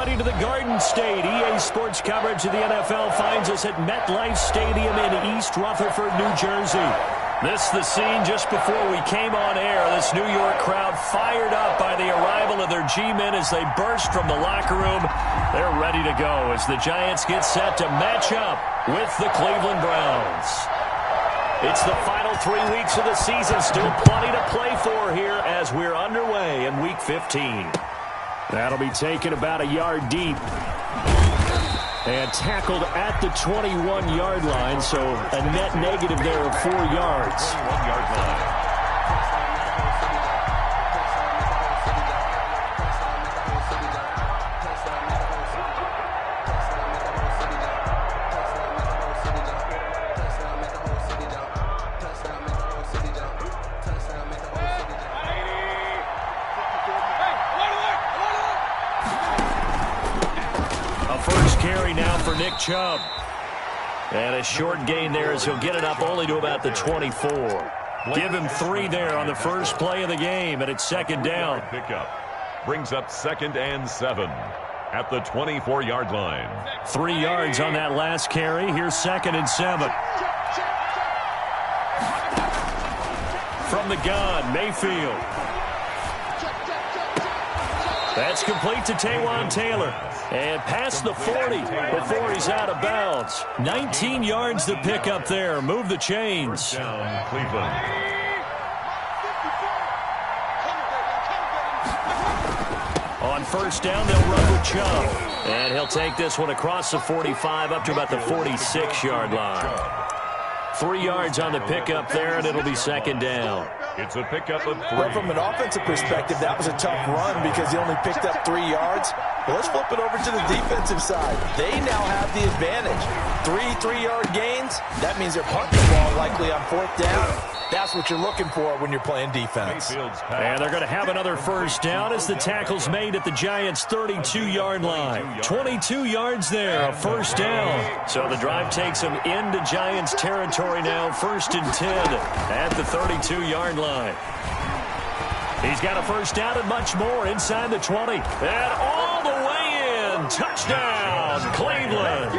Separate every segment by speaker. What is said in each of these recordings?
Speaker 1: To the Garden State. EA Sports coverage of the NFL finds us at MetLife Stadium in East Rutherford, New Jersey. This is the scene just before we came on air. This New York crowd fired up by the arrival of their G-men as they burst from the locker room. They're ready to go as the Giants get set to match up with the Cleveland Browns. It's the final 3 weeks of the season. Still plenty to play for here as we're underway in Week 15. That'll be taken about a yard deep. And tackled at the 21-yard line, so a net negative there of 4 yards.
Speaker 2: 21-yard line.
Speaker 1: Nick Chubb. And a short gain there as he'll get it up only to about the 24. Give him 3 there on the first play of the game, and it's second down.
Speaker 2: Pickup brings up 2nd and 7 at the 24-yard line.
Speaker 1: 3 yards on that last carry. Here's 2nd and 7. From the gun, Mayfield. That's complete to Taywan Taylor. And past the 40 before he's out of bounds. 19 yards to pick up there. Move the chains.
Speaker 2: First down, Cleveland.
Speaker 1: On first down, they'll run with Chubb. And he'll take this one across the 45 up to about the 46-yard line. 3 yards on the pickup there, and it'll be second down.
Speaker 2: It's a pickup of 3.
Speaker 3: Well, from an offensive perspective, that was a tough run because he only picked up 3 yards. Well, let's flip it over to the defensive side. They now have the advantage. 3-3-yard gains. That means they're punting the ball likely on 4th down. That's what you're looking for when you're playing defense.
Speaker 1: And they're going to have another first down as the tackle's made at the Giants' 32-yard line. 22 yards there, a first down. So the drive takes them into Giants territory now, 1st and 10 at the 32-yard line. He's got a first down and much more inside the 20. And all the way in. Touchdown, Cleveland.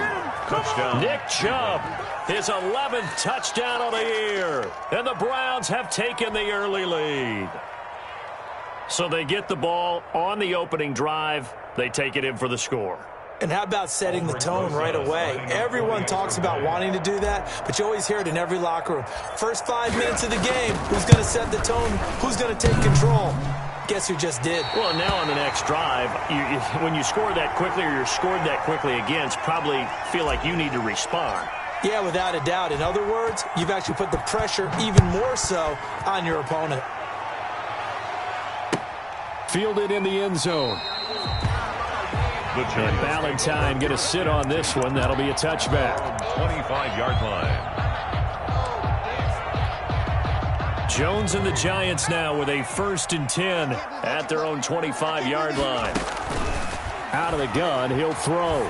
Speaker 2: Touchdown.
Speaker 1: Nick Chubb, his 11th touchdown of the year. And the Browns have taken the early lead. So they get the ball on the opening drive. They take it in for the score.
Speaker 3: And how about setting the tone right away? Everyone talks about wanting to do that, but you always hear it in every locker room. First 5 minutes of the game, who's going to set the tone? Who's going to take control? Guess who just did?
Speaker 1: Well, now on the next drive, when you score that quickly or you're scored that quickly against, probably feel like you need to respond.
Speaker 3: Yeah, without a doubt. In other words, you've actually put the pressure even more so on your opponent.
Speaker 1: Fielded in the end zone. And Valentine going to sit on this one. That'll be a touchback.
Speaker 2: 25-yard line.
Speaker 1: Jones and the Giants now with a 1st and 10 at their own 25-yard line. Out of the gun, he'll throw.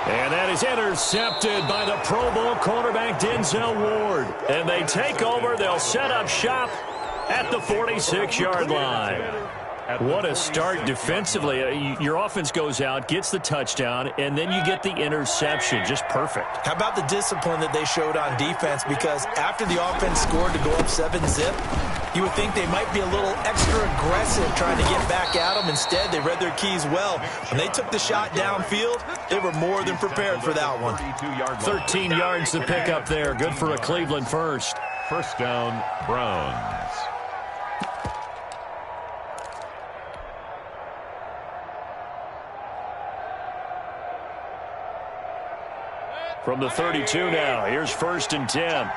Speaker 1: And that is intercepted by the Pro Bowl cornerback Denzel Ward. And they take over. They'll set up shop at the 46-yard line. What a start defensively. Your offense goes out, gets the touchdown, and then you get the interception. Just perfect.
Speaker 3: How about the discipline that they showed on defense? Because after the offense scored to go up 7-zip, you would think they might be a little extra aggressive trying to get back at them. Instead, they read their keys well. When they took the shot downfield, they were more than prepared for that one.
Speaker 1: 13 yards to pick up there. Good for a Cleveland first.
Speaker 2: First down, Browns.
Speaker 1: From the 32 now, here's 1st and 10.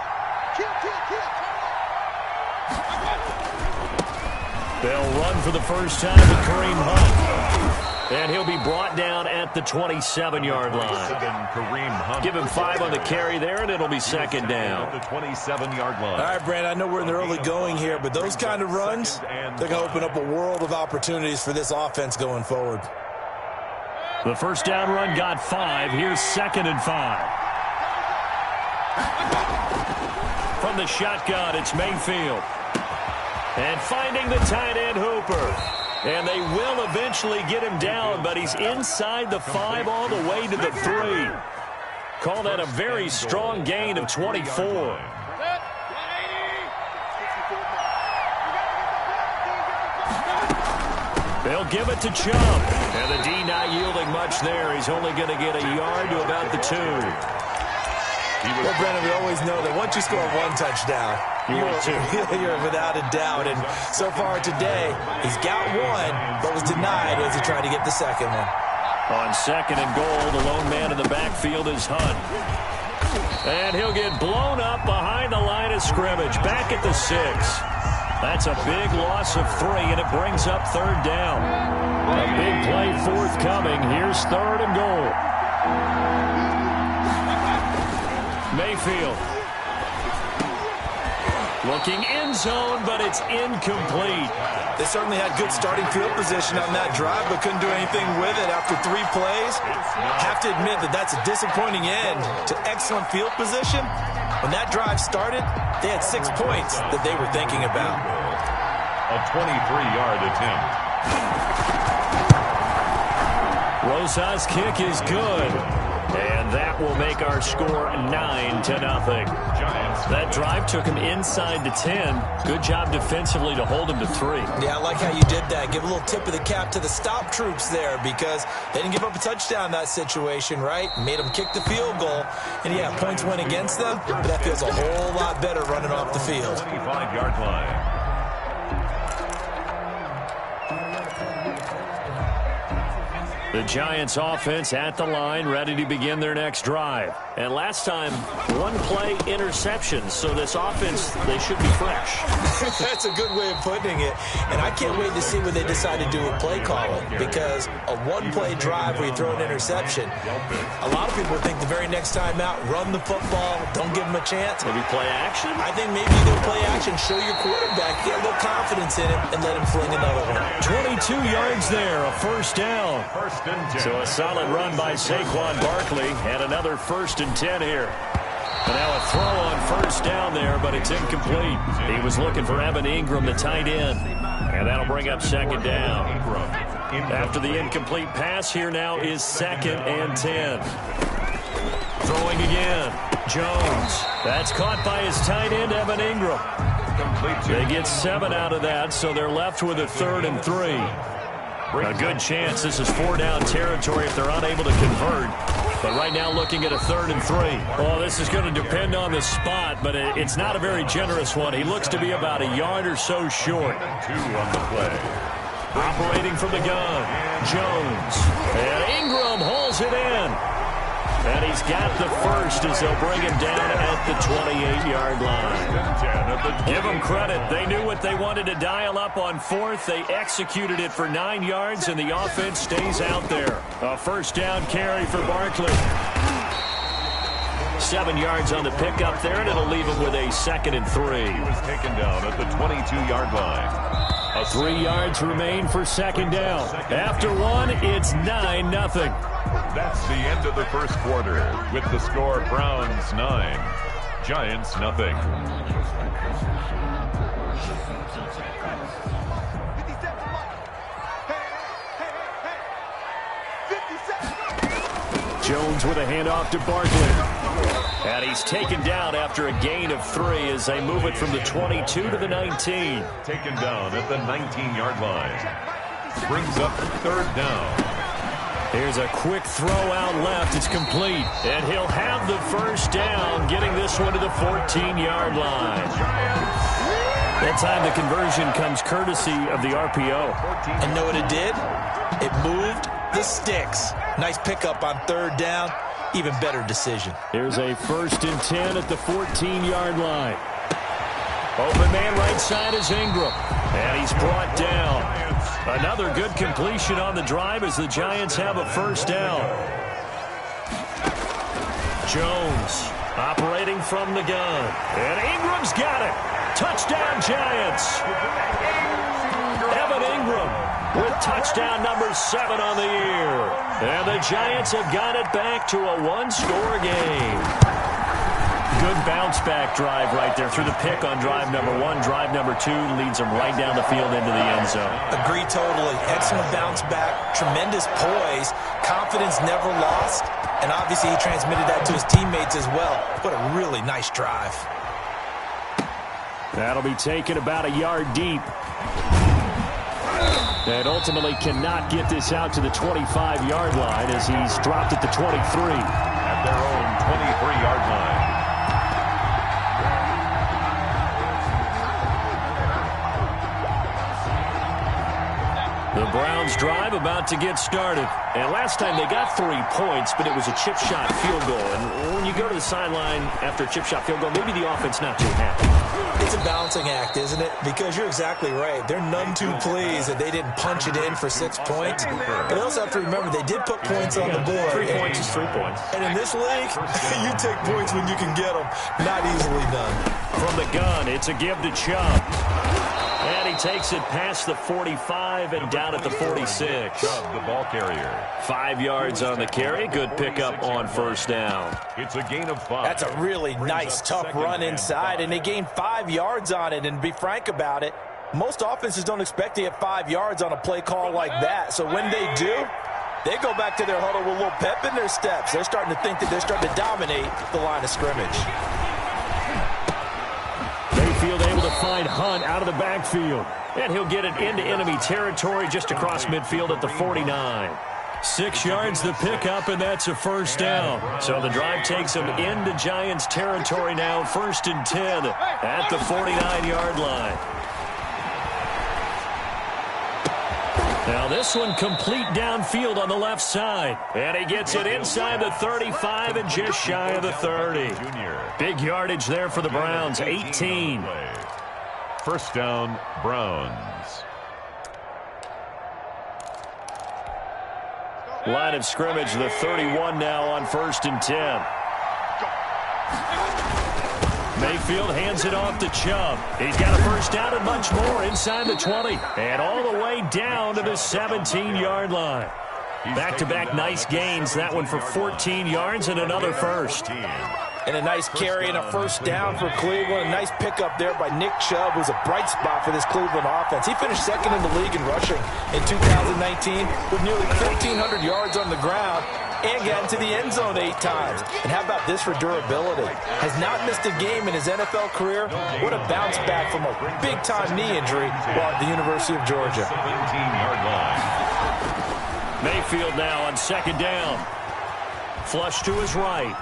Speaker 1: They'll run for the first time with Kareem Hunt. And he'll be brought down at the 27-yard line. Give him 5 on the carry there, and it'll be second down.
Speaker 2: The 27-yard line.
Speaker 3: All right, Brandon, I know we're in the early going here, but those kind of runs, they're going to open up a world of opportunities for this offense going forward.
Speaker 1: The first down run got 5. Here's 2nd and 5. From the shotgun, it's Mayfield. And finding the tight end Hooper. And they will eventually get him down, but he's inside the 5 all the way to the 3. Call that a very strong gain of 24. They'll give it to Chubb. And the D not yielding much there. He's only going to get a yard to about the 2.
Speaker 3: Well, Brennan, we always know that once you score 1 touchdown, you're without a doubt. And so far today, he's got 1, but was denied as he tried to get the second one.
Speaker 1: On 2nd and goal, the lone man in the backfield is Hunt. And he'll get blown up behind the line of scrimmage. Back at the 6. That's a big loss of 3, and it brings up 3rd down. A big play forthcoming. Here's 3rd and goal. Mayfield. Looking end zone, but it's incomplete.
Speaker 3: They certainly had good starting field position on that drive, but couldn't do anything with it after 3 plays. Have to admit that that's a disappointing end to excellent field position. When that drive started, they had 6 points that they were thinking about.
Speaker 2: A 23-yard attempt.
Speaker 1: Rosa's kick is good. And that will make our score 9-0. That drive took him inside the 10. Good job defensively to hold him to 3.
Speaker 3: Yeah, I like how you did that. Give a little tip of the cap to the stop troops there because they didn't give up a touchdown in that situation, right? Made them kick the field goal. And, yeah, points went against them, but that feels a whole lot better running off the field.
Speaker 2: 25-yard line.
Speaker 1: The Giants offense at the line, ready to begin their next drive. And last time, 1-play interception. So this offense, they should be fresh.
Speaker 3: That's a good way of putting it. And I can't wait to see what they decide to do with play calling. Because a 1-play drive where you throw an interception, a lot of people think the very next time out, run the football, don't give them a chance.
Speaker 1: Maybe play action?
Speaker 3: I think maybe you go play action, show your quarterback, get a little confidence in him, and let him fling another one.
Speaker 1: 22 yards there, a 1st down. So a solid run by Saquon Barkley, and another 1st and 10 here. And now a throw on 1st down there, but it's incomplete. He was looking for Evan Ingram, the tight end, and that'll bring up 2nd down. After the incomplete pass, here now is 2nd and 10. Throwing again. Jones. That's caught by his tight end, Evan Ingram. They get 7 out of that, so they're left with a 3rd and 3. A good chance this is 4-down territory if they're unable to convert. But right now looking at a 3rd and 3. Oh, this is going to depend on the spot, but it's not a very generous one. He looks to be about a yard or so short.
Speaker 2: 2 on the play.
Speaker 1: Operating from the gun, Jones. And Ingram hauls it in. And he's got the 1st as they'll bring him down at the 28-yard line. Give them credit. They knew what they wanted to dial up on 4th. They executed it for 9 yards, and the offense stays out there. A 1st down carry for Barkley. 7 yards on the pickup there, and it'll leave him with a 2nd and 3.
Speaker 2: He was taken down at the 22-yard line.
Speaker 1: 3 yards remain for 2nd down. After 1, it's 9-0.
Speaker 2: That's the end of the 1st quarter with the score Browns 9, Giants 0.
Speaker 1: Jones with a handoff to Barkley. And he's taken down after a gain of 3 as they move it from the 22 to the 19.
Speaker 2: Taken down at the 19-yard line. Brings up 3rd down.
Speaker 1: Here's a quick throw out left. It's complete. And he'll have the 1st down, getting this one to the 14-yard line. That time the conversion comes courtesy of the RPO.
Speaker 3: And know what it did? It moved the sticks. Nice pickup on 3rd down. Even better decision.
Speaker 1: Here's a 1st and 10 at the 14-yard line. Open man right side is Ingram. And he's brought down. Another good completion on the drive as the Giants have a 1st down. Jones operating from the gun. And Ingram's got it. Touchdown Giants. Evan Ingram with touchdown number 7 on the year. And the Giants have got it back to a 1-score game. Good bounce-back drive right there through the pick on drive number 1. Drive number 2 leads him right down the field into the end zone.
Speaker 3: Agree totally. Excellent bounce back, tremendous poise, confidence never lost, and obviously he transmitted that to his teammates as well. What a really nice drive.
Speaker 1: That'll be taken about a yard deep. And ultimately cannot get this out to the 25-yard line as he's dropped at the 23.
Speaker 2: At their own 23-yard line.
Speaker 1: The Browns drive about to get started. And last time they got 3 points, but it was a chip shot field goal. And when you go to the sideline after a chip shot field goal, maybe the offense not too happy.
Speaker 3: It's a balancing act, isn't it? Because you're exactly right. They're none too pleased that they didn't punch it in for 6 points. But they also have to remember they did put points on the board.
Speaker 1: 3 points is 3 points.
Speaker 3: And in this league, you take points when you can get them. Not easily done.
Speaker 1: From the gun, it's a give to Chubb. And he takes it past the 45 and down at the 46.
Speaker 2: Chubb, the ball carrier.
Speaker 1: 5 yards on the carry. Good pickup on first down.
Speaker 2: It's a gain of 5.
Speaker 3: That's a really nice, tough run inside, and they gained 5 yards on it. And to be frank about it, most offenses don't expect to get 5 yards on a play call like that. So when they do, they go back to their huddle with a little pep in their steps. They're starting to think that they're starting to dominate the line of scrimmage.
Speaker 1: Mayfield able to find Hunt out of the backfield. And he'll get it into enemy territory just across midfield at the 49. 6 yards the pickup, and that's a first down. So the drive takes them into Giants territory now, 1st and 10 at the 49-yard line. Now this one complete downfield on the left side. And he gets it inside the 35 and just shy of the 30. Big yardage there for the Browns, 18.
Speaker 2: First down, Browns.
Speaker 1: Line of scrimmage, the 31 now on 1st and 10. Mayfield hands it off to Chubb. He's got a first down and much more inside the 20. And all the way down to the 17-yard line. Back-to-back nice gains. That one for 14 yards and another first.
Speaker 3: And a nice carry and a first down for Cleveland. A nice pickup there by Nick Chubb, who's a bright spot for this Cleveland offense. He finished 2nd in the league in rushing in 2019 with nearly 1,400 yards on the ground and got into the end zone 8 times. And how about this for durability? Has not missed a game in his NFL career. What a bounce back from a big-time knee injury while at the University of Georgia.
Speaker 2: 17-yard line.
Speaker 1: Mayfield now on 2nd down. Flush to his right.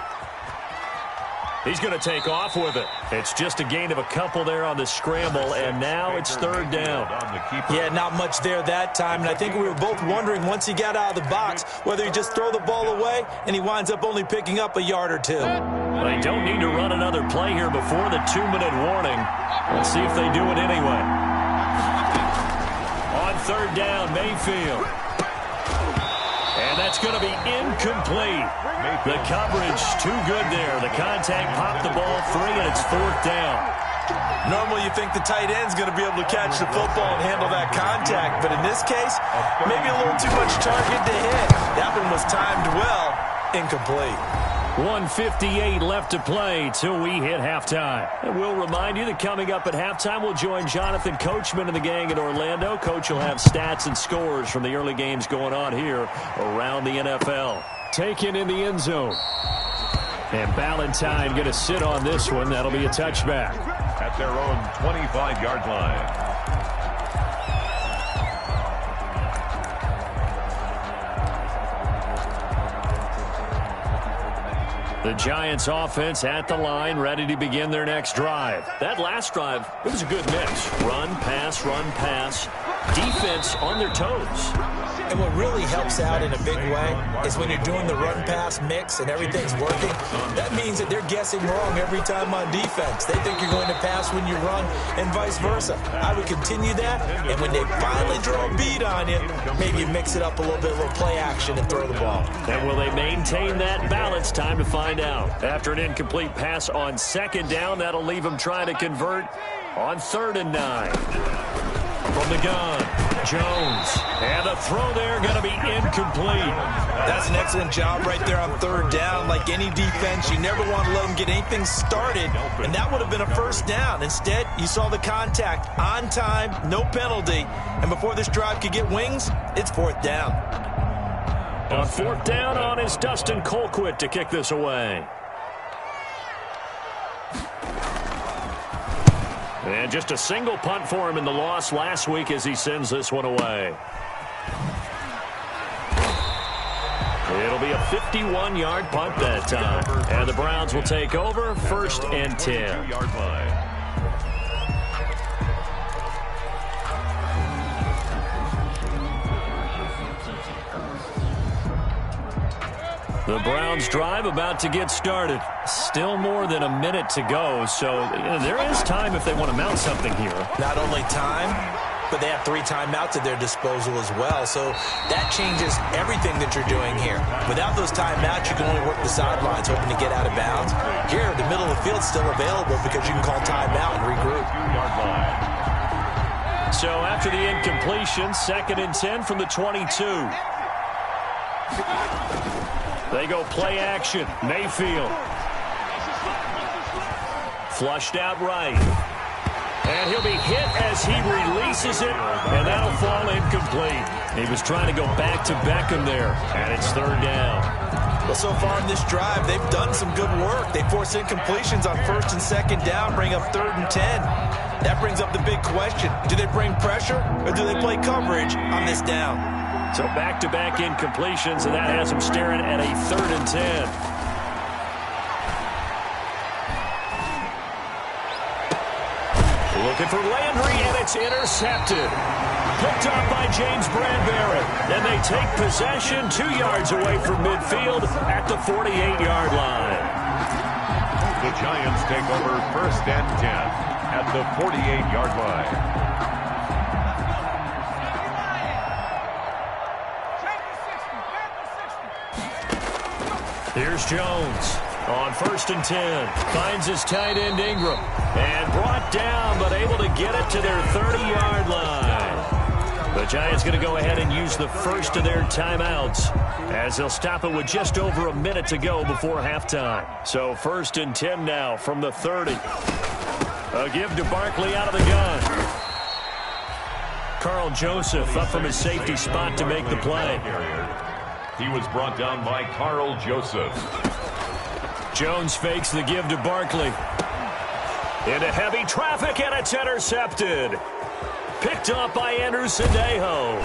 Speaker 1: He's going to take off with it. It's just a gain of a couple there on the scramble, and now it's 3rd down.
Speaker 3: Yeah, not much there that time, and I think we were both wondering once he got out of the box whether he just throw the ball away, and he winds up only picking up a yard or 2.
Speaker 1: They don't need to run another play here before the 2-minute warning. Let's see if they do it anyway. On 3rd down, Mayfield. And that's going to be incomplete. The coverage too good there. The contact popped the ball free, and it's 4th down.
Speaker 3: Normally you think the tight end's going to be able to catch the football and handle that contact, but in this case, maybe a little too much target to hit. That one was timed well, incomplete.
Speaker 1: 1:58 left to play till we hit halftime. And we'll remind you that coming up at halftime, we'll join Jonathan Coachman and the gang in Orlando. Coach will have stats and scores from the early games going on here around the NFL. Taken in the end zone. And Ballantyne going to sit on this one. That'll be a touchback.
Speaker 2: At their own 25-yard line.
Speaker 1: The Giants offense at the line, ready to begin their next drive. That last drive, it was a good mix. Run, pass, defense on their toes.
Speaker 3: And what really helps out in a big way is when you're doing the run-pass mix and everything's working, that means that they're guessing wrong every time on defense. They think you're going to pass when you run and vice versa. I would continue that, and when they finally throw a beat on you, maybe you mix it up a little bit, a little play action and throw the ball.
Speaker 1: And will they maintain that balance? Time to find out. After an incomplete pass on 2nd down, that'll leave them trying to convert on 3rd and 9. From the gun, Jones. And the throw there going to be incomplete.
Speaker 3: That's an excellent job right there on third down. Like any defense, you never want to let them get anything started, and that would have been a first down. Instead, you saw the contact on time, no penalty, and before this drive could get wings, it's fourth down.
Speaker 1: On fourth down on is Dustin Colquitt to kick this away. And just a single punt for him in the loss last week as he sends this one away. It'll be a 51-yard punt that time. And the Browns will take over, first and 10. The Browns drive about to get started. Still more than a minute to go, so there is time if they want to mount something here.
Speaker 3: Not only time, but they have 3 timeouts at their disposal as well, so that changes everything that you're doing here. Without those timeouts, you can only work the sidelines, hoping to get out of bounds. Here, the middle of the field is still available because you can call timeout and regroup.
Speaker 1: So after the incompletion, second and 10 from the 22. They go play action. Mayfield. Flushed out right. And he'll be hit as he releases it, and that'll fall incomplete. He was trying to go back to Beckham there, and it's third down.
Speaker 3: Well, so far in this drive, they've done some good work. They force incompletions on first and second down, bring up third and 10. That brings up the big question. Do they bring pressure, or do they play coverage on this down?
Speaker 1: So back-to-back incompletions, and that has them staring at a third and 10. Looking for Landry, and it's intercepted. Picked up by James Bradbury. Then they take possession 2 yards away from midfield at the 48-yard line.
Speaker 2: The Giants take over first and 10 at the 48-yard line.
Speaker 1: Here's Jones on first and 10. Finds his tight end Ingram. And brought down, but able to get it to their 30-yard line. The Giants going to go ahead and use the first of their timeouts as they'll stop it with just over a minute to go before halftime. So first and 10 now from the 30. A give to Barkley out of the gun. Carl Joseph up from his safety spot to make the play.
Speaker 2: He was brought down by Carl Joseph.
Speaker 1: Jones fakes the give to Barkley. Into heavy traffic, and it's intercepted. Picked up by Andrew Sandejo.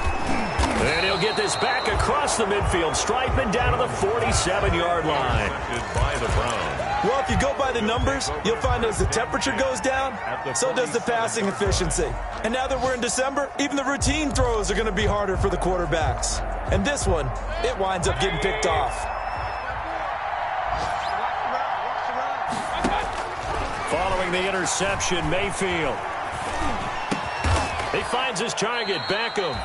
Speaker 1: And he'll get this back across the midfield stripe and down to the 47-yard line.
Speaker 2: By the Browns.
Speaker 3: Well, if you go by the numbers, you'll find as the temperature goes down, so does the passing efficiency. And now that we're in December, even the routine throws are going to be harder for the quarterbacks. And this one, it winds up getting picked off.
Speaker 1: Following the interception, Mayfield. He finds his target, Beckham.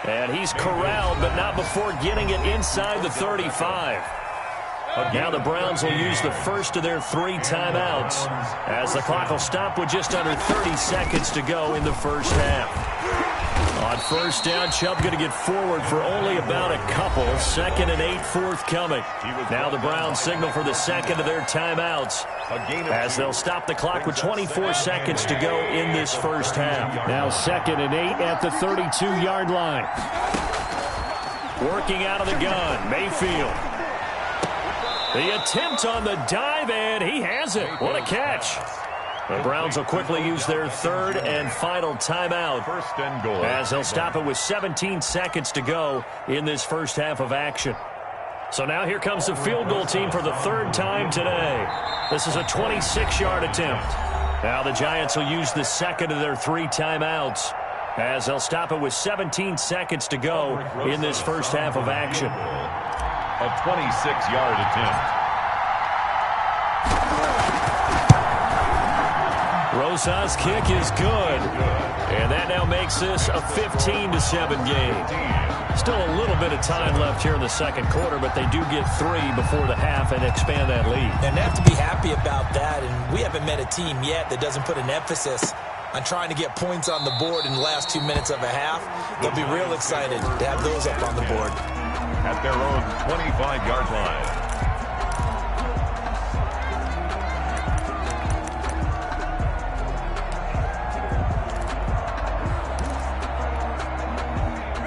Speaker 1: And he's corralled, but not before getting it inside the 35. Now the Browns will use the first of their 3 timeouts as the clock will stop with just under 30 seconds to go in the first half. On first down, Chubb going to get forward for only about a couple. 2nd and 8 forthcoming. Now the Browns signal for the second of their timeouts as they'll stop the clock with 24 seconds to go in this first half. Now 2nd and 8 at the 32-yard line. Working out of the gun, Mayfield. The attempt on the dive, and he has it. What a catch. The Browns will quickly use their 3rd and final timeout
Speaker 2: First and goal.
Speaker 1: as they'll stop it with 17 seconds to go in this first half of action. So now here comes the field goal team for the 3rd time today. This is a 26-yard attempt. Now the Giants will use the second of their 3 timeouts as they'll stop it with 17 seconds to go in this first half of action.
Speaker 2: A 26-yard attempt.
Speaker 1: Rosa's kick is good. And that now makes this a 15-7 game. Still a little bit of time left here in the second quarter, but they do get 3 before the half and expand that lead.
Speaker 3: And they have to be happy about that, and we haven't met a team yet that doesn't put an emphasis on trying to get points on the board in the last 2 minutes of a half. They'll be real excited to have those up on the board.
Speaker 2: At their own 25-yard line.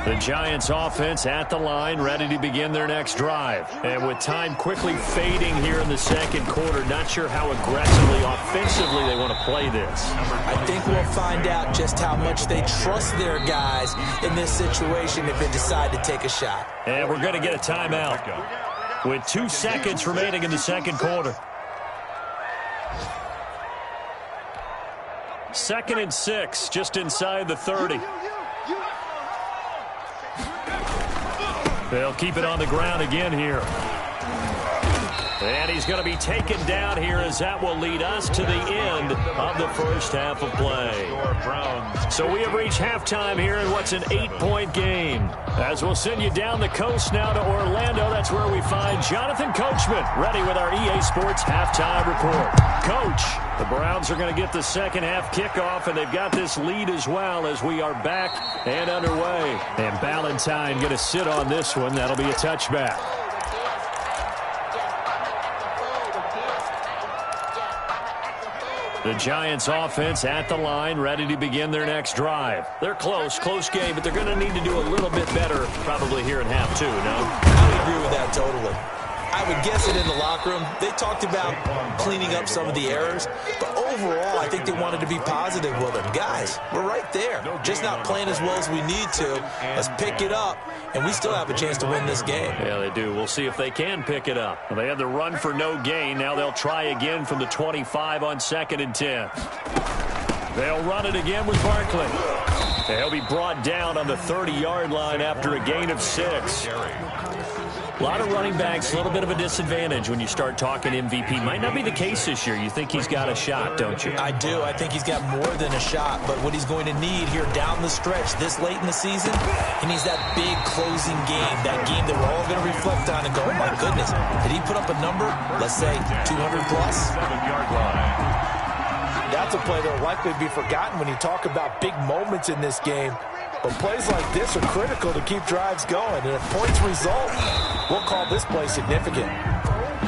Speaker 1: The Giants offense at the line, ready to begin their next drive. And with time quickly fading here in the second quarter, not sure how aggressively, offensively they want to play this.
Speaker 3: I think we'll find out just how much they trust their guys in this situation if they decide to take a shot.
Speaker 1: And we're going to get a timeout with 2 seconds remaining in the second quarter. 2nd and 6, just inside the 30. They'll keep it on the ground again here. And he's going to be taken down here as that will lead us to the end of the first half of play. So we have reached halftime here in what's an 8-point game. As we'll send you down the coast now to Orlando, that's where we find Jonathan Coachman ready with our EA Sports halftime report. Coach, the Browns are going to get the second half kickoff, and they've got this lead as well as we are back and underway. And Ballantyne going to sit on this one. That'll be a touchback. The Giants offense at the line, ready to begin their next drive. They're close game, but they're going to need to do a little bit better probably here in half two, no?
Speaker 3: I would agree with that totally. I would guess it in the locker room. They talked about cleaning up some of the errors, but overall, I think they wanted to be positive with them. Guys, we're right there. Just not playing as well as we need to. Let's pick it up, and we still have a chance to win this game.
Speaker 1: Yeah, they do. We'll see if they can pick it up. Well, they had the run for no gain. Now they'll try again from the 25 on 2nd and 10. They'll run it again with Barkley. They'll be brought down on the 30-yard line after a gain of 6. A lot of running backs, a little bit of a disadvantage when you start talking MVP. Might not be the case this year. You think he's got a shot, don't you?
Speaker 3: I do. I think he's got more than a shot. But what he's going to need here down the stretch this late in the season, he needs that big closing game, that game that we're all going to reflect on and go, oh, my goodness, did he put up a number, let's say, 200 plus?
Speaker 2: 7-yard line.
Speaker 3: That's a play that will likely be forgotten when you talk about big moments in this game. But plays like this are critical to keep drives going. And if points result, we'll call this play significant.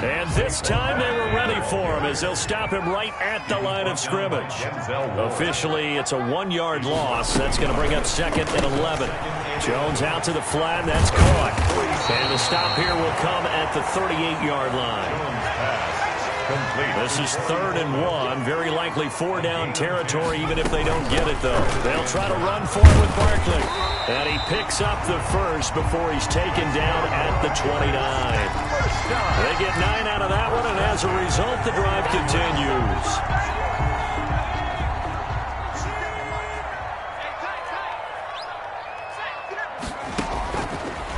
Speaker 1: And this time they were ready for him as they'll stop him right at the line of scrimmage. Officially, it's a 1-yard loss. That's going to bring up 2nd and 11. Jones out to the flat. That's caught. And the stop here will come at the 38-yard line. This is 3rd and 1. Very likely 4-down territory, even if they don't get it, though. They'll try to run for it with Barkley. And he picks up the first before he's taken down at the 29. They get 9 out of that one, and as a result, the drive continues.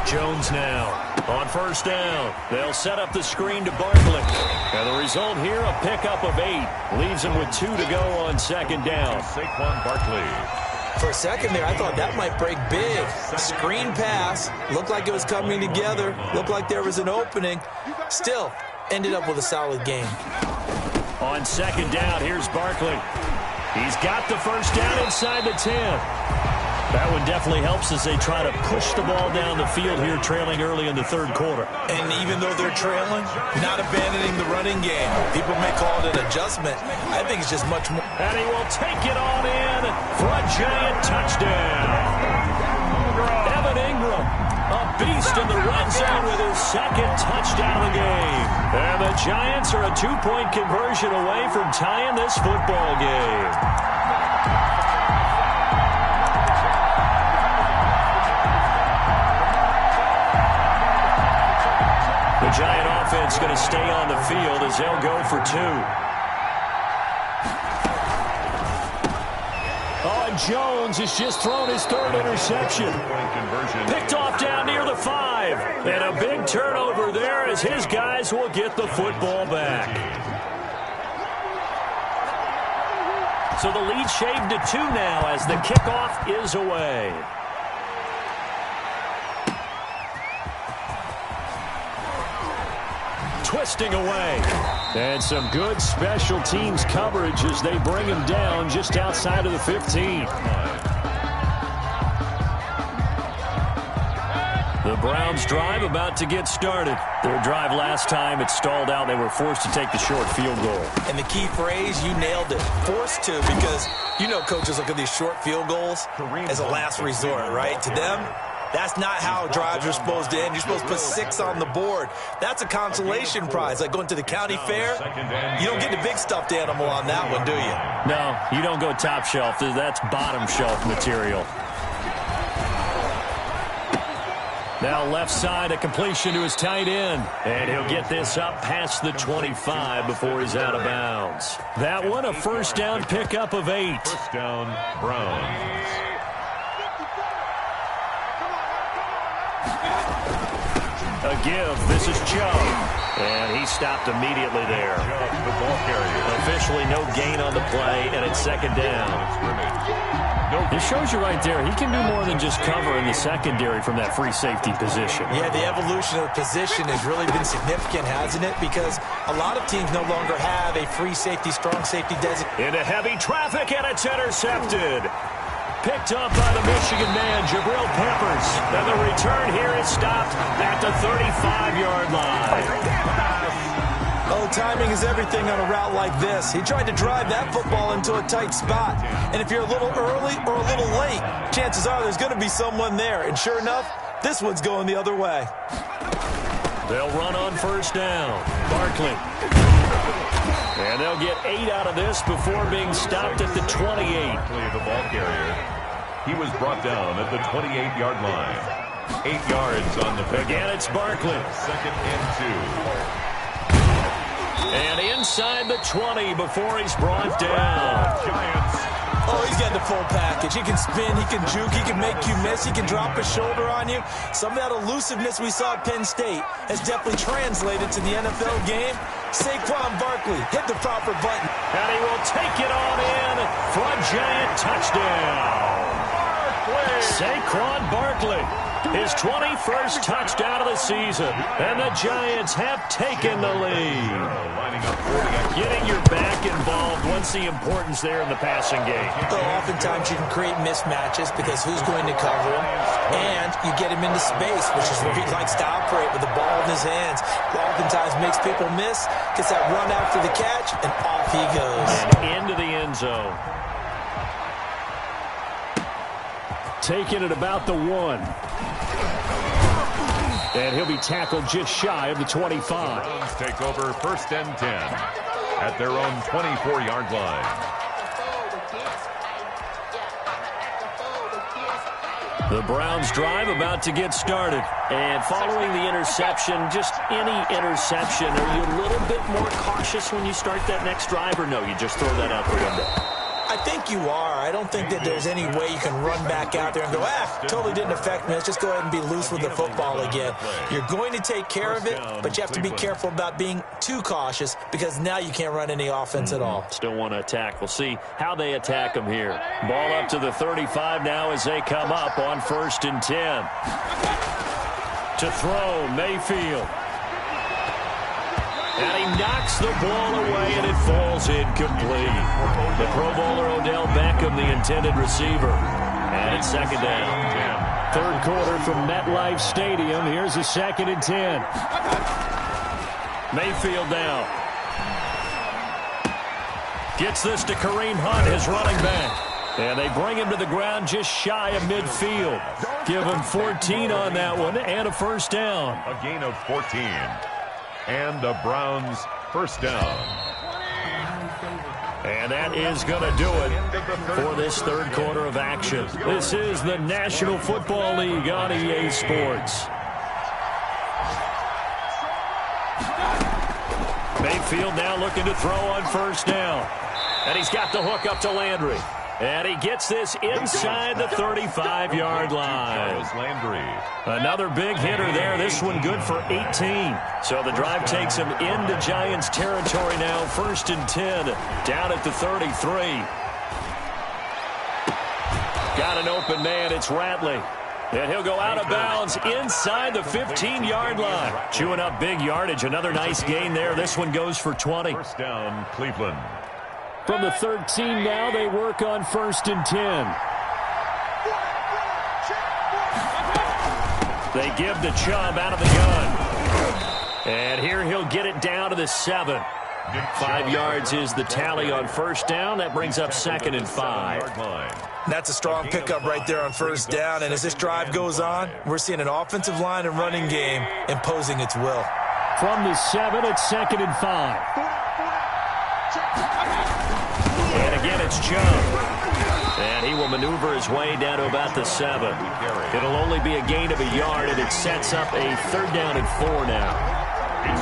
Speaker 1: Jones now on 1st down. They'll set up the screen to Barkley. And the result here, a pickup of 8. Leaves him with 2 to go on 2nd down.
Speaker 2: Saquon Barkley.
Speaker 3: For a second there, I thought that might break big. Screen pass. Looked like it was coming together. Looked like there was an opening. Still, ended up with a solid game.
Speaker 1: On 2nd down, here's Barkley. He's got the 1st down inside the 10. That one definitely helps as they try to push the ball down the field here, trailing early in the 3rd quarter.
Speaker 3: And even though they're trailing, not abandoning the running game. People may call it an adjustment. I think it's just much more.
Speaker 1: And he will take it on in for a giant touchdown. Evan Ingram, a beast in the red zone with his 2nd touchdown of the game. And the Giants are a 2-point conversion away from tying this football game. The Giant offense going to stay on the field as they'll go for 2. Oh, and Jones has just thrown his 3rd interception. Picked off down near the 5. And a big turnover there as his guys will get the football back. So the lead shaved to 2 now as the kickoff is away. twisting away. And some good special teams coverage as they bring him down just outside of the 15. The Browns drive about to get started. Their drive last time, it stalled out. They were forced to take the short field goal.
Speaker 3: And the key phrase, you nailed it. Forced to, because you know coaches look at these short field goals as a last resort, right? To them, that's not how drives are supposed to end. You're supposed to put 6 on the board. That's a consolation prize, like going to the county fair. You don't get the big stuffed animal on that one, do you?
Speaker 1: No, you don't go top shelf. That's bottom shelf material. Now left side, a completion to his tight end. And he'll get this up past the 25 before he's out of bounds. That one, a first down pickup of 8.
Speaker 2: First down, Browns.
Speaker 1: A give. This is Chubb. And he stopped immediately there.
Speaker 2: Chubb, the ball carrier.
Speaker 1: Officially no gain on the play, and it's second down. It shows you right there, he can do more than just cover in the secondary from that free safety position.
Speaker 3: Yeah, the evolution of the position has really been significant, hasn't it? Because a lot of teams no longer have a free safety, strong safety designation.
Speaker 1: Into heavy traffic, and it's intercepted. Picked up by the Michigan man, Jabril Peppers. And the return here is stopped at the 35-yard line.
Speaker 3: Oh, timing is everything on a route like this. He tried to drive that football into a tight spot. And if you're a little early or a little late, chances are there's going to be someone there. And sure enough, this one's going the other way.
Speaker 1: They'll run on first down. Barkley. And they'll get 8 out of this before being stopped at the 28.
Speaker 2: The ball carrier. He was brought down at the 28-yard line. 8 yards on the pick.
Speaker 1: Again, it's Barkley.
Speaker 2: Second and 2.
Speaker 1: And inside the 20 before he's brought down.
Speaker 2: Giants.
Speaker 3: Oh, he's got the full package. He can spin, he can juke, he can make you miss, he can drop a shoulder on you. Some of that elusiveness we saw at Penn State has definitely translated to the NFL game. Saquon Barkley hit the proper button.
Speaker 1: And he will take it on in for a Giant touchdown. Saquon Barkley, his 21st touchdown of the season. And the Giants have taken the lead. Getting your back involved, what's the importance there in the passing game?
Speaker 3: So oftentimes you can create mismatches because who's going to cover him? And you get him into space, which is where he likes to operate with the ball in his hands. Oftentimes makes people miss, gets that run after the catch, and off he goes.
Speaker 1: And into the end zone. Taking it about the 1. And he'll be tackled just shy of the 25.
Speaker 2: Browns take over first and 10 at their own 24-yard line.
Speaker 1: The Browns drive about to get started. And following the interception, just any interception, are you a little bit more cautious when you start that next drive, or no, you just throw that out the window?
Speaker 3: I think you are. I don't think that there's any way you can run back out there and go, totally didn't affect me. Let's just go ahead and be loose with the football again. You're going to take care of it, but you have to be careful about being too cautious because now you can't run any offense at all.
Speaker 1: Still want to attack. We'll see how they attack them here. Ball up to the 35 now as they come up on first and 10. To throw, Mayfield. And he knocks the ball away, and it falls incomplete. The Pro Bowler Odell Beckham, the intended receiver. And it's second down. Third quarter from MetLife Stadium. Here's a second and 10. Mayfield now. Gets this to Kareem Hunt, his running back. And they bring him to the ground just shy of midfield. Give him 14 on that one and a first down.
Speaker 2: A gain of 14. And the Browns first down.
Speaker 1: And that is going to do it for this third quarter of action. This is the National Football League on EA Sports. Mayfield now looking to throw on first down. And he's got the hook up to Landry. And he gets this inside the 35-yard line. Another big hitter there. This one good for 18. So the drive takes him into Giants territory now. First and 10 down at the 33. Got an open man. It's Ratley. And he'll go out of bounds inside the 15-yard line. Chewing up big yardage. Another nice gain there. This one goes for 20.
Speaker 2: First down, Cleveland.
Speaker 1: From the 13 now, they work on 1st and 10. They give to Chubb out of the gun. And here he'll get it down to the 7. 5 yards is the tally on first down. That brings up 2nd and 5.
Speaker 3: That's a strong pickup right there on first down. And as this drive goes on, we're seeing an offensive line and running game imposing its will.
Speaker 1: From the 7, it's 2nd and 5. And again, it's Chubb. And he will maneuver his way down to about the 7. It'll only be a gain of a yard, and it sets up a 3rd down and 4 now.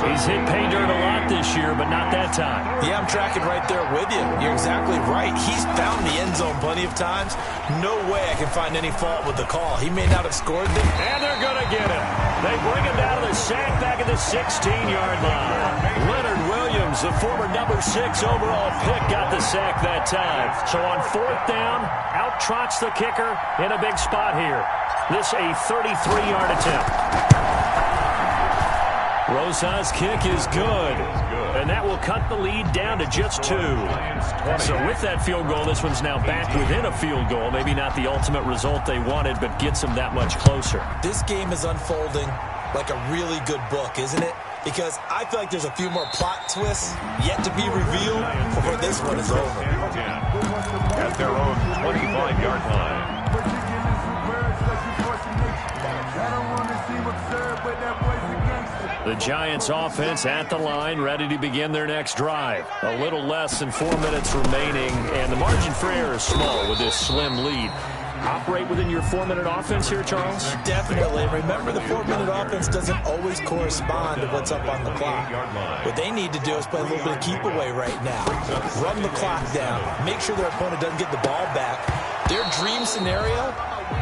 Speaker 1: He's hit pay dirt a lot this year, but not that time.
Speaker 3: Yeah, I'm tracking right there with you. You're exactly right. He's found the end zone plenty of times. No way I can find any fault with the call. He may not have scored them.
Speaker 1: And they're going to get him. They bring him down to the sack back at the 16-yard line. Leonard Williams, the former number 6 overall pick, got the sack that time. So on 4th down, out trots the kicker in a big spot here. This a 33-yard attempt. Rosa's kick is good, and that will cut the lead down to just 2. So with that field goal, this one's now back within a field goal. Maybe not the ultimate result they wanted, but gets them that much closer.
Speaker 3: This game is unfolding like a really good book, isn't it? Because I feel like there's a few more plot twists yet to be revealed before this one is over.
Speaker 2: At their own 25-yard line.
Speaker 1: The Giants offense at the line, ready to begin their next drive. A little less than 4 minutes remaining, and the margin for error is small with this slim lead. Operate within your 4-minute offense here, Charles?
Speaker 3: Definitely. Remember, the 4-minute offense doesn't always correspond to what's up on the clock. What they need to do is play a little bit of keep away right now. Run the clock down. Make sure their opponent doesn't get the ball back. Their dream scenario,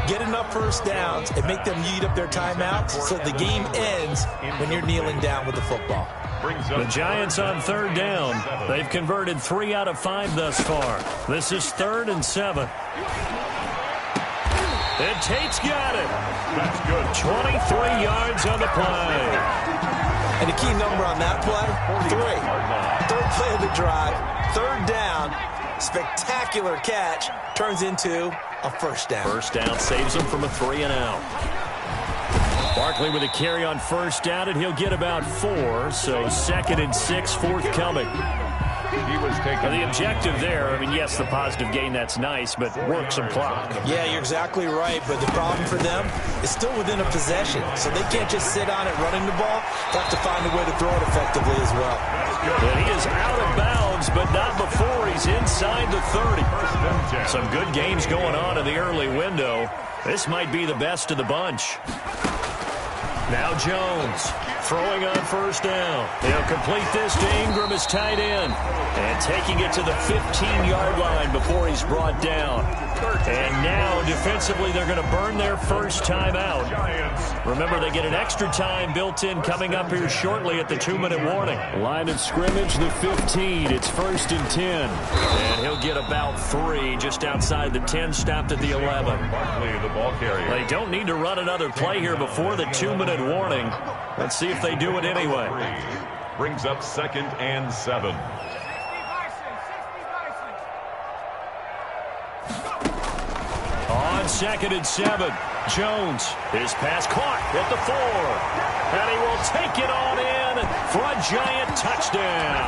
Speaker 3: get enough first downs and make them eat up their timeouts so the game ends when you're kneeling down with the football.
Speaker 1: The Giants on 3rd down. They've converted 3 out of 5 thus far. This is 3rd and 7. And Tate's got it.
Speaker 2: That's good.
Speaker 1: 23 yards on the play.
Speaker 3: And the key number on that play, 3. 3rd play of the drive, 3rd down, spectacular catch, turns into a first down.
Speaker 1: First down saves him from a 3 and out. Barkley with a carry on first down, and he'll get about 4, so 2nd and 6 forthcoming.
Speaker 2: He was taking
Speaker 1: the objective there, I mean, yes, the positive gain, that's nice, but work some clock.
Speaker 3: Yeah, you're exactly right, but the problem for them is still within a possession, so they can't just sit on it running the ball. They have to find a way to throw it effectively as well.
Speaker 1: And he is out of bounds, but not before he's inside the 30. Some good games going on in the early window. This might be the best of the bunch. Now Jones throwing on first down. He'll complete this to Ingram as tight end. And taking it to the 15-yard line before he's brought down. And now defensively they're going to burn their first time out. Remember, they get an extra time built in coming up here shortly at the 2-minute warning. Line of scrimmage, the 15. It's 1st and 10. And he'll get about 3 just outside the 10, stopped at the 11.
Speaker 2: Barkley, the ball carrier.
Speaker 1: They don't need to run another play here before the 2-minute warning. Let's see if they do it anyway.
Speaker 2: Brings up 2nd and 7.
Speaker 1: On 2nd and 7, Jones, his pass caught at the 4. And he will take it on in for a Giant touchdown.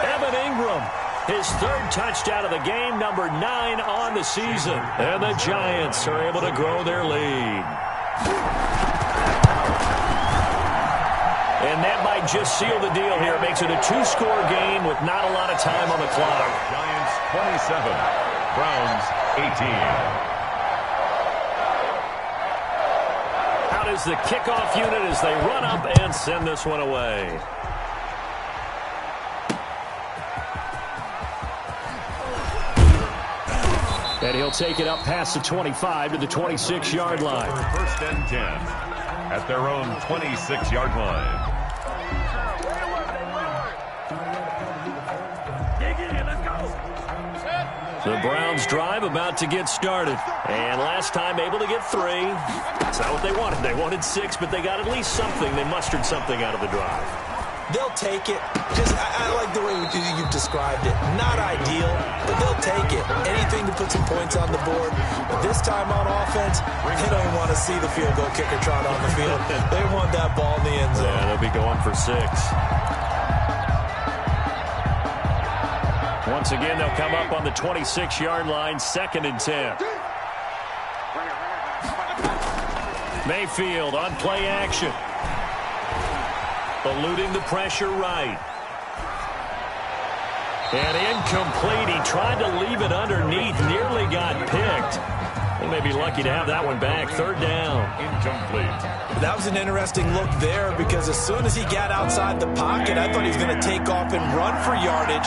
Speaker 1: Evan Ingram, his 3rd touchdown of the game, number 9 on the season. And the Giants are able to grow their lead. And that might just seal the deal here. It makes it a 2-score game with not a lot of time on the clock.
Speaker 2: Giants 27, Browns 18.
Speaker 1: Out is the kickoff unit as they run up and send this one away. And he'll take it up past the 25 to the 26-yard line.
Speaker 2: 1st and 10 at their own 26-yard line.
Speaker 1: The Browns drive about to get started. And last time able to get 3. That's not what they wanted. They wanted 6, but they got at least something. They mustered something out of the drive.
Speaker 3: They'll take it. I like the way you've described it. Not ideal, but they'll take it. Anything to put some points on the board. But this time on offense, they don't want to see the field goal kicker trot on the field. They want that ball in the end zone.
Speaker 1: Yeah, they'll be going for 6. Once again, they'll come up on the 26-yard line, 2nd and 10. Mayfield on play action. Eluding the pressure right. And incomplete. He tried to leave it underneath. Nearly got picked. They may be lucky to have that one back. 3rd down.
Speaker 2: Incomplete.
Speaker 3: That was an interesting look there because as soon as he got outside the pocket, I thought he was going to take off and run for yardage.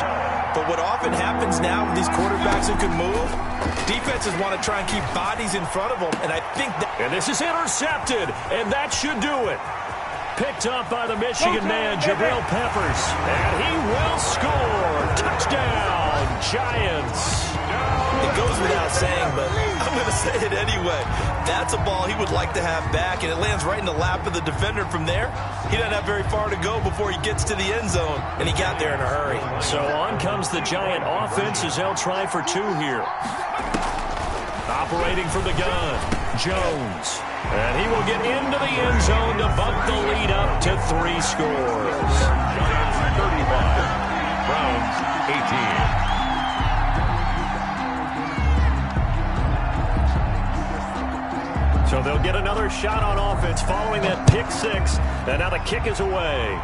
Speaker 3: But what often happens now with these quarterbacks who can move, defenses want to try and keep bodies in front of them. And I think that...
Speaker 1: And this is intercepted. And that should do it. Picked up by the Michigan man, Jabril Peppers. And he will score. Touchdown, Giants.
Speaker 3: It goes without saying, but I'm going to say it anyway. That's a ball he would like to have back, and it lands right in the lap of the defender from there. He doesn't have very far to go before he gets to the end zone, and he got there in a hurry.
Speaker 1: So on comes the Giant offense as they'll try for 2 here. Operating from the gun, Jones. And he will get into the end zone to bump the lead up to 3 scores.
Speaker 2: Giants 35. Browns 18.
Speaker 1: So they'll get another shot on offense following that pick 6. And now the kick is away.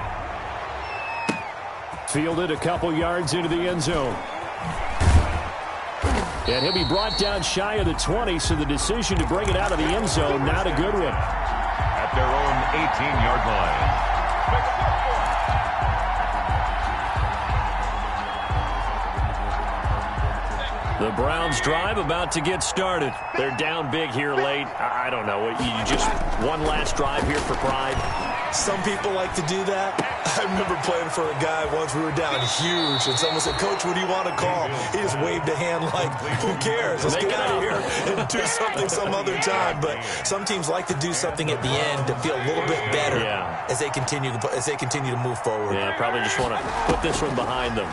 Speaker 1: Fielded a couple yards into the end zone. And he'll be brought down shy of the 20, so the decision to bring it out of the end zone, not a good one.
Speaker 2: At their own 18-yard line.
Speaker 1: The Browns drive about to get started. They're down big here late. I don't know. You just one last drive here for pride.
Speaker 3: Some people like to do that. I remember playing for a guy once. We were down huge, and someone said, "Coach, what do you want to call?" He just waved a hand like, "Who cares? Let's get out of here and do something some other time." But some teams like to do something at the end to feel a little bit better as they continue to move forward.
Speaker 1: Yeah, probably just want to put this one behind them.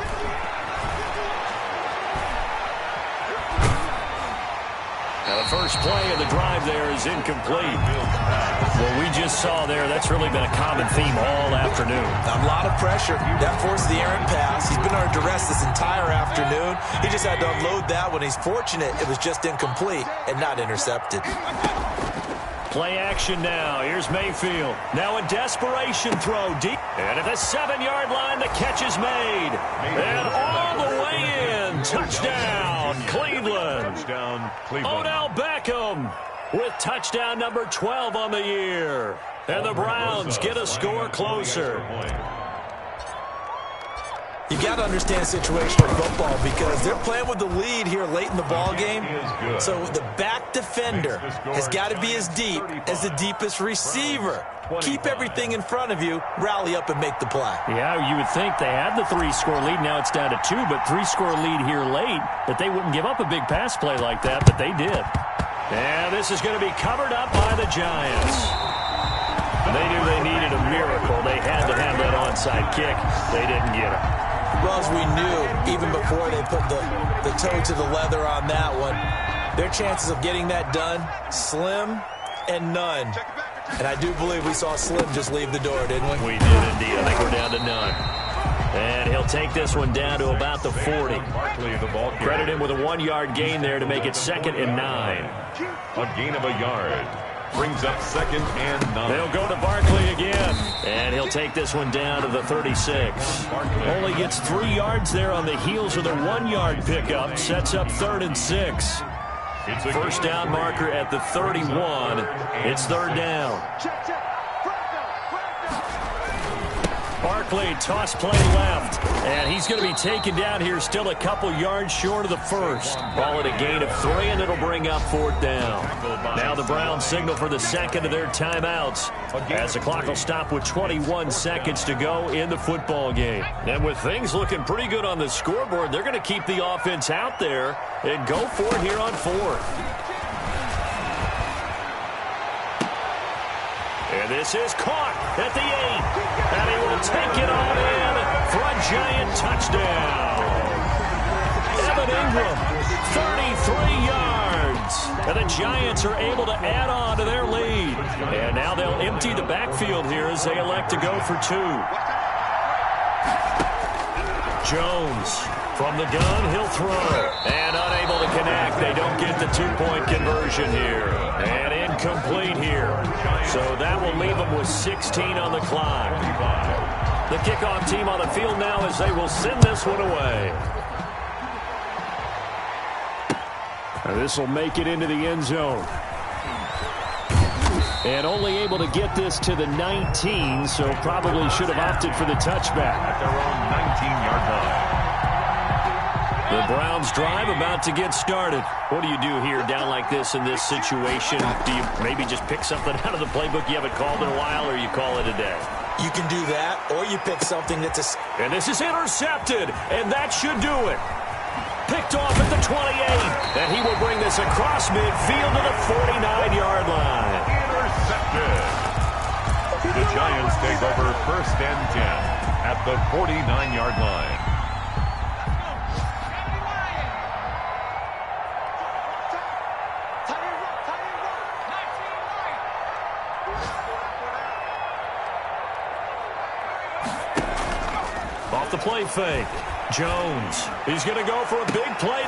Speaker 1: Now the first play of the drive there is incomplete. What we just saw there, that's really been a common theme all afternoon.
Speaker 3: A lot of pressure. That forced the errant pass. He's been under duress this entire afternoon. He just had to unload that one. He's fortunate it was just incomplete and not intercepted.
Speaker 1: Play action now. Here's Mayfield. Now a desperation throw deep. And at the 7-yard line, the catch is made. And all the way in. Touchdown, Cleveland.
Speaker 2: Touchdown, Cleveland.
Speaker 1: Odell Beckham with touchdown number 12 on the year. And the Browns get a score closer.
Speaker 3: You got to understand situational football because they're playing with the lead here late in the ball game. So the back defender has got to be as deep as the deepest receiver. Keep everything in front of you, rally up and make the play.
Speaker 1: Yeah, you would think they had the 3-score lead. Now it's down to 2, but 3-score lead here late, that they wouldn't give up a big pass play like that, but they did. And this is going to be covered up by the Giants. They knew they needed a miracle. They had to have that onside kick. They didn't get it.
Speaker 3: Well, as we knew, even before they put the toe to the leather on that one, their chances of getting that done, slim and none. And I do believe we saw Slim just leave the door, didn't we?
Speaker 1: We did indeed. I think we're down to none. And he'll take this one down to about the 40. Credit him with a 1-yard gain there to make it 2nd and 9.
Speaker 2: A gain of a yard. Brings up 2nd and 9.
Speaker 1: They'll go to Barkley again. And he'll take this one down to the 36. Only gets 3 yards there on the heels of the 1-yard pickup. Sets up 3rd and 6. First down marker at the 31. It's 3rd down. Barkley, toss play left. And he's going to be taken down here still a couple yards short of the first. Ball at a gain of 3, and it'll bring up 4th down. Now the Browns signal for the second of their timeouts as the clock will stop with 21 seconds to go in the football game. And with things looking pretty good on the scoreboard, they're going to keep the offense out there and go for it here on 4th. And this is caught at the 8. And he will take it on in for a Giant touchdown. Evan Ingram, 33 yards. And the Giants are able to add on to their lead. And now they'll empty the backfield here as they elect to go for 2. Jones from the gun, he'll throw. And unable to connect. They don't get the 2-point conversion here. And incomplete here. So that will leave them with 16 on the clock. The kickoff team on the field now as they will send this one away. And this will make it into the end zone. And only able to get this to the 19, so probably should have opted for the touchback.
Speaker 2: At their own 19-yard line.
Speaker 1: The Browns drive about to get started. What do you do here down like this in this situation? Do you maybe just pick something out of the playbook you haven't called in a while, or you call it a day?
Speaker 3: You can do that, or you pick something that's a...
Speaker 1: And this is intercepted, and that should do it. Picked off at the 28, and he will bring this across midfield to the 49-yard line.
Speaker 2: Intercepted. The Giants take over 1st and 10 at the 49-yard line.
Speaker 1: Off the play fake. Jones. He's going to go for a big play